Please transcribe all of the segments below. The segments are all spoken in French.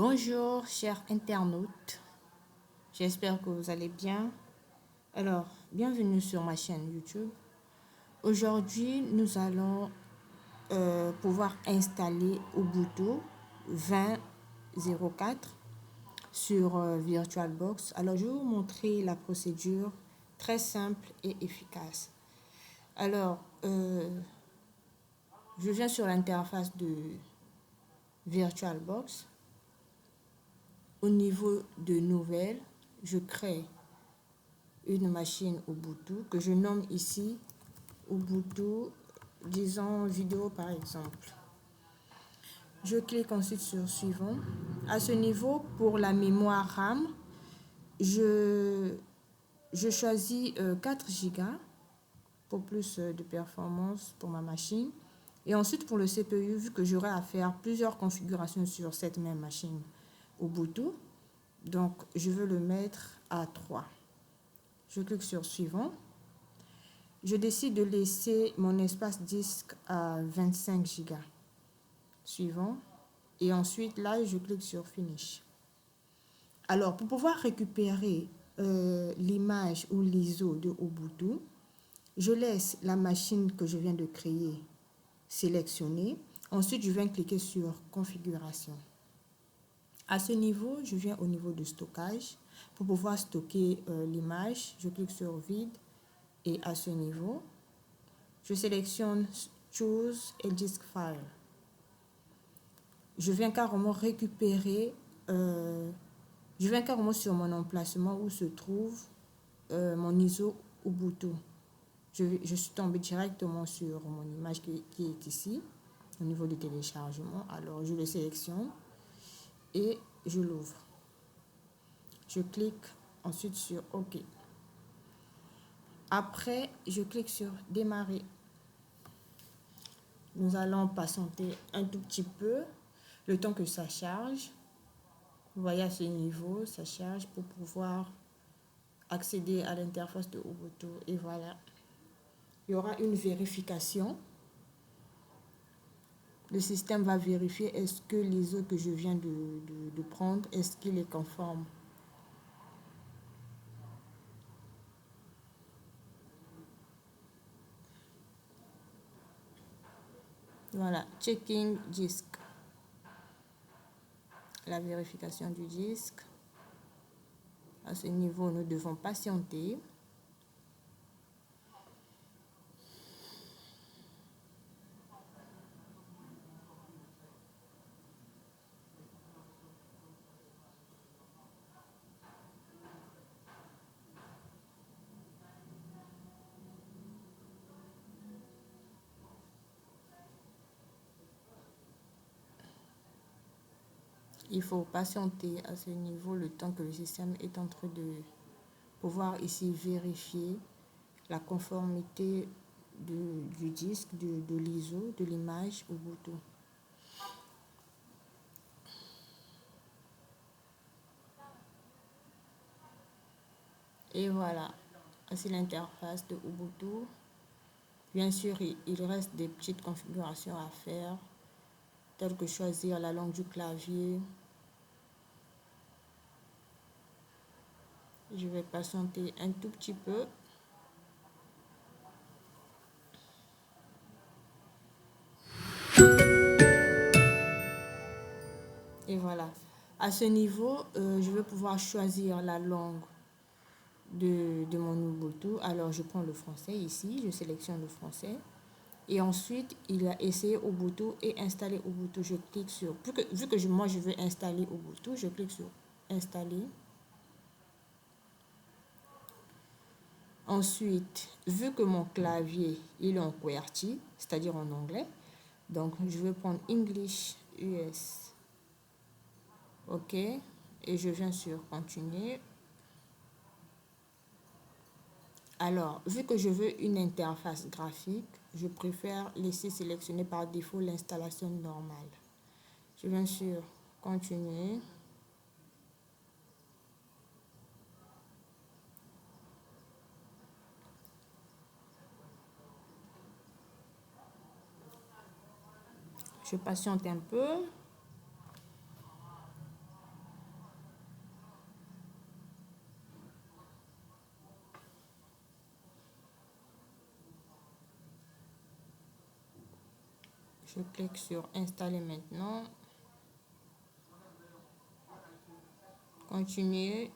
Bonjour chers internautes, j'espère que vous allez bien. Alors, bienvenue sur ma chaîne YouTube. Aujourd'hui, nous allons pouvoir installer Ubuntu 20.04 sur VirtualBox. Alors, je vais vous montrer la procédure très simple et efficace. Alors, je viens sur l'interface de VirtualBox. Au niveau de nouvelles, je crée une machine Ubuntu que je nomme ici Ubuntu, disons vidéo par exemple. Je clique ensuite sur suivant. À ce niveau, pour la mémoire RAM, je choisis 4 Go pour plus de performance pour ma machine. Et ensuite pour le CPU, vu que j'aurai à faire plusieurs configurations sur cette même machine Ubuntu, donc je veux le mettre à 3. Je clique sur suivant. Je décide de laisser mon espace disque à 25 Go. Suivant. Et ensuite, là, je clique sur Finish. Alors, pour pouvoir récupérer l'image ou l'ISO de Ubuntu, je laisse la machine que je viens de créer sélectionnée. Ensuite, je viens cliquer sur Configuration. À ce niveau, je viens au niveau de stockage. Pour pouvoir stocker l'image, je clique sur Vide. Et à ce niveau, je sélectionne Choose a Disk File. Je viens carrément récupérer, je viens carrément sur mon emplacement où se trouve mon ISO Ubuntu. Je suis tombée directement sur mon image qui est ici, au niveau du téléchargement. Alors, je le sélectionne et je l'ouvre. Je clique ensuite sur OK. Après, je clique sur Démarrer. Nous allons patienter un tout petit peu, le temps que ça charge. Vous voyez à ce niveau, ça charge pour pouvoir accéder à l'interface de Ubuntu. Et voilà. Il y aura une vérification. Le système va vérifier est-ce que l'ISO que je viens de prendre, est-ce qu'il est conforme. Voilà, checking disk. La vérification du disque. À ce niveau, nous devons patienter. Il faut patienter à ce niveau le temps que le système est en train de pouvoir ici vérifier la conformité du disque, de l'ISO, de l'image Ubuntu. Et voilà, voici l'interface de Ubuntu. Bien sûr, il reste des petites configurations à faire, telles que choisir la langue du clavier. Je vais patienter un tout petit peu. Et voilà. À ce niveau, je vais pouvoir choisir la langue de mon Ubuntu. Alors, je prends le français ici. Je sélectionne le français. Et ensuite, il a essayé Ubuntu et installé Ubuntu. Je clique sur... Vu que moi, je veux installer Ubuntu, je clique sur Installer. Ensuite, vu que mon clavier, il est en QWERTY, c'est-à-dire en anglais, donc je vais prendre English US. OK. Et je viens sur Continuer. Alors, vu que je veux une interface graphique, je préfère laisser sélectionner par défaut l'installation normale. Je viens sur Continuer. Je patiente un peu. Je clique sur installer maintenant. Continuer.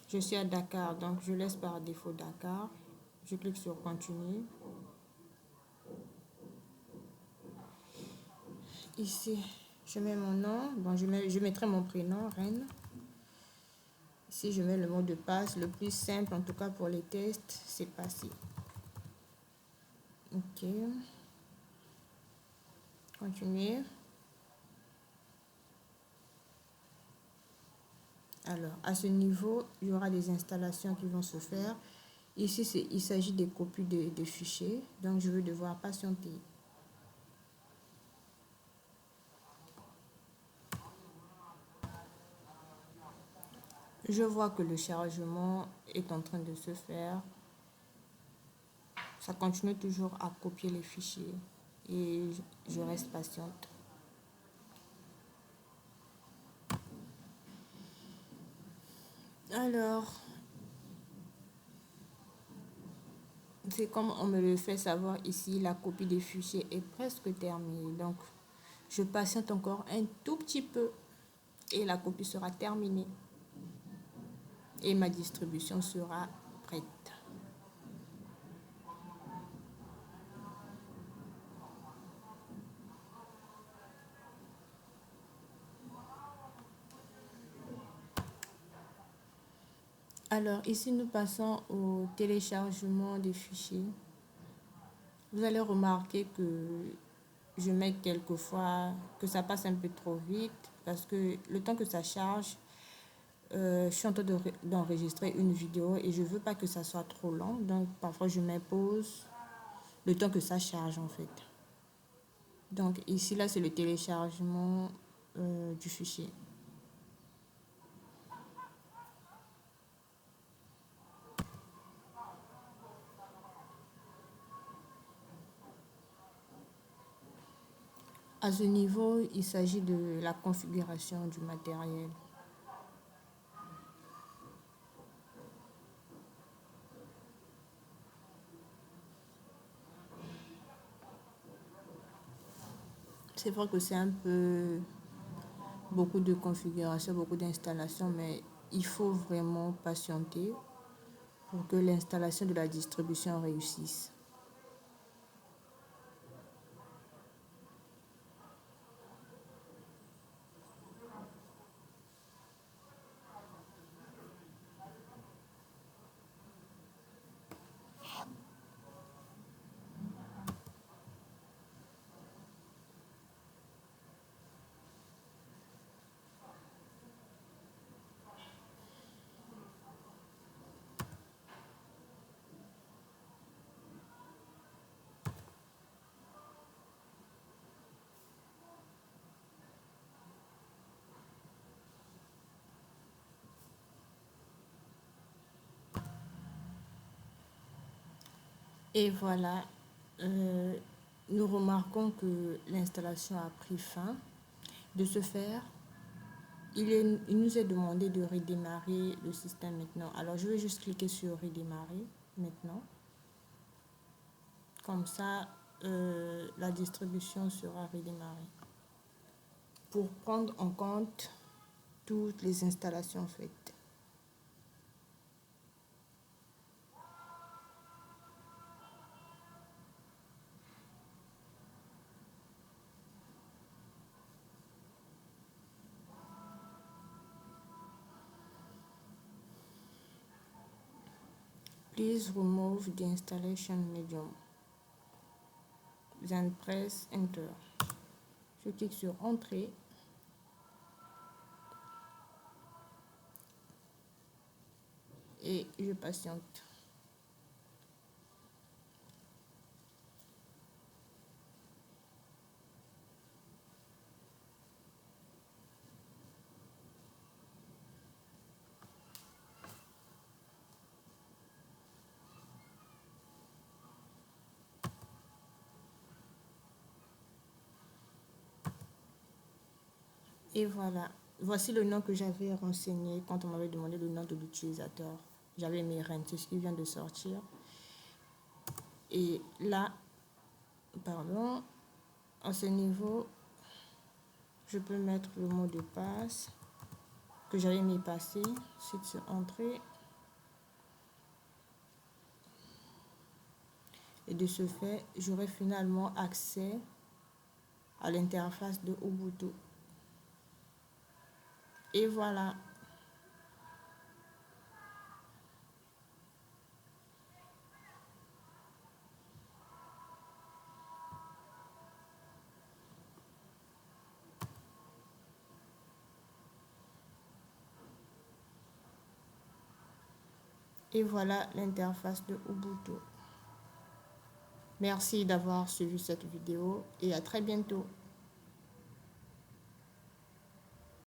Je suis à Dakar, donc je laisse par défaut Dakar. Je clique sur continuer. Ici, je mets mon nom. Bon, je mettrai mon prénom, Reine. Ici, je mets le mot de passe. Le plus simple, en tout cas pour les tests, c'est passé. OK. Continuer. Alors, à ce niveau, il y aura des installations qui vont se faire. Ici, il s'agit des copies de fichiers. Donc, je vais devoir patienter. Je vois que le chargement est en train de se faire. Ça continue toujours à copier les fichiers. Et je reste patiente. Alors, c'est comme on me le fait savoir ici, la copie des fichiers est presque terminée. Donc, je patiente encore un tout petit peu et la copie sera terminée. Et ma distribution sera prête. Alors, ici, nous passons au téléchargement des fichiers. Vous allez remarquer que je mets quelquefois que ça passe un peu trop vite parce que le temps que ça charge, je suis en train d'enregistrer une vidéo et je veux pas que ça soit trop long. Donc, parfois, je mets pause le temps que ça charge en fait. Donc, ici, là, c'est le téléchargement du fichier. À ce niveau, il s'agit de la configuration du matériel. C'est vrai que c'est un peu beaucoup de configuration, beaucoup d'installation, mais il faut vraiment patienter pour que l'installation de la distribution réussisse. Et voilà, euh, nous remarquons que l'installation a pris fin. De ce faire, il nous est demandé de redémarrer le système maintenant. Alors, je vais juste cliquer sur redémarrer maintenant. Comme ça, la distribution sera redémarrée. Pour prendre en compte toutes les installations faites. Please remove the installation medium. Then press Enter. Je clique sur Entrée. Et je patiente. Et voilà. Voici le nom que j'avais renseigné quand on m'avait demandé le nom de l'utilisateur. J'avais mis Reine, c'est ce qui vient de sortir. Et là, pardon, à ce niveau, je peux mettre le mot de passe que j'avais mis passer, site sur entrée. Et de ce fait, j'aurai finalement accès à l'interface de Ubuntu. Et voilà. Et voilà l'interface de Ubuntu. Merci d'avoir suivi cette vidéo et à très bientôt.